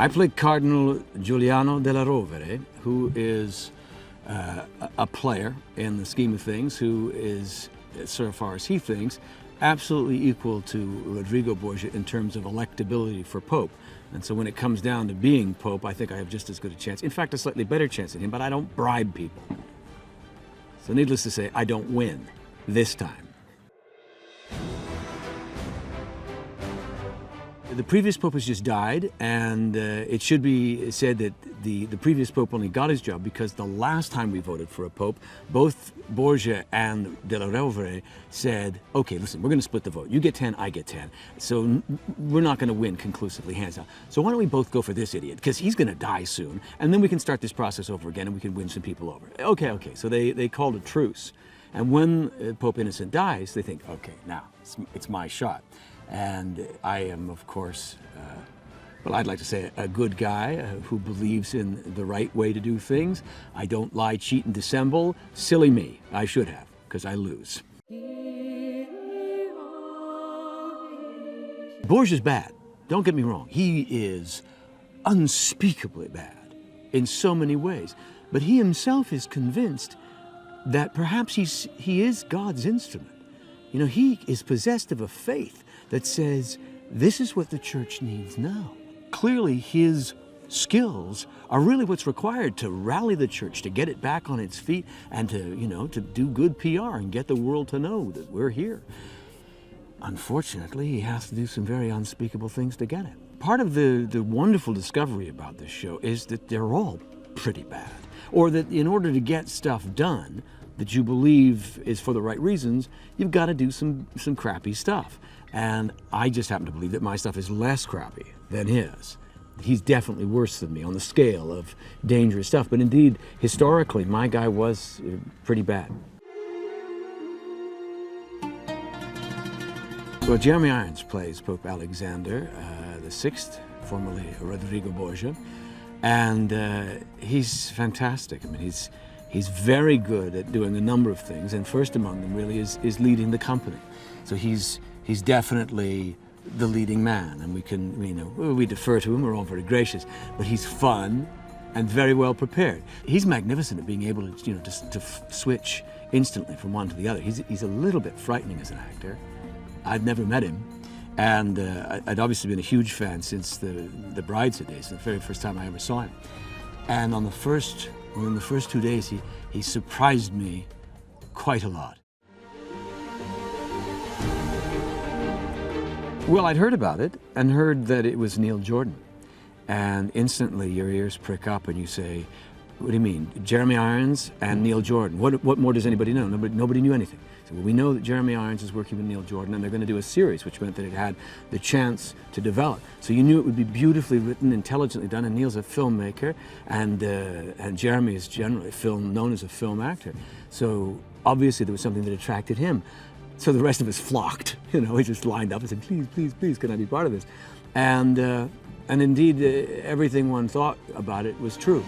I play Cardinal Giuliano Della Rovere, who is a player in the scheme of things, who is, so far as he thinks, absolutely equal to Rodrigo Borgia in terms of electability for Pope. And so when it comes down to being Pope, I think I have just as good a chance, in fact, a slightly better chance than him, but I don't bribe people. So needless to say, I don't win this time. The previous Pope has just died, and it should be said that the previous Pope only got his job because the last time we voted for a Pope, both Borgia and Della Rovere said, okay, listen, we're going to split the vote. You get 10, I get 10. So we're not going to win conclusively, hands down. So why don't we both go for this idiot, because he's going to die soon, and then we can start this process over again and we can win some people over. Okay. So they called a truce. And when Pope Innocent dies, they think, okay, now it's my shot. And I am, of course, well, I'd like to say a good guy who believes in the right way to do things. I don't lie, cheat, and dissemble. Silly me. I should have, because I lose. Borgia's bad. Don't get me wrong. He is unspeakably bad in so many ways. But he himself is convinced that perhaps he is God's instrument. You know, he is possessed of a faith that says, this is what the church needs now. Clearly, his skills are really what's required to rally the church, to get it back on its feet, and to, you know, to do good PR and get the world to know that we're here. Unfortunately, he has to do some very unspeakable things to get it. Part of the wonderful discovery about this show is that they're all pretty bad. Or that in order to get stuff done that you believe is for the right reasons, you've got to do some crappy stuff. And I just happen to believe that my stuff is less crappy than his. He's definitely worse than me on the scale of dangerous stuff. But indeed, historically, my guy was pretty bad. Well, Jeremy Irons plays Pope Alexander VI, formerly Rodrigo Borgia. And he's fantastic. I mean, he's very good at doing a number of things, and first among them really is leading the company. So he's definitely the leading man, and we can, you know, we defer to him, we're all very gracious, but he's fun and very well prepared. He's magnificent at being able to, you know, to switch instantly from one to the other. He's a little bit frightening as an actor. I've never met him, and I'd obviously been a huge fan since the Brideshead days, the very first time I ever saw him. And in the first 2 days, he surprised me quite a lot. Well, I'd heard about it and heard that it was Neil Jordan. And instantly your ears prick up and you say, what do you mean? Jeremy Irons and Neil Jordan. What more does anybody know? Nobody knew anything. So, well, we know that Jeremy Irons is working with Neil Jordan, and they're going to do a series, which meant that it had the chance to develop. So you knew it would be beautifully written, intelligently done, and Neil's a filmmaker, and Jeremy is generally known as a film actor. So obviously there was something that attracted him. So the rest of us flocked. You know, he just lined up and said, please, please, please, can I be part of this? And indeed, everything one thought about it was true.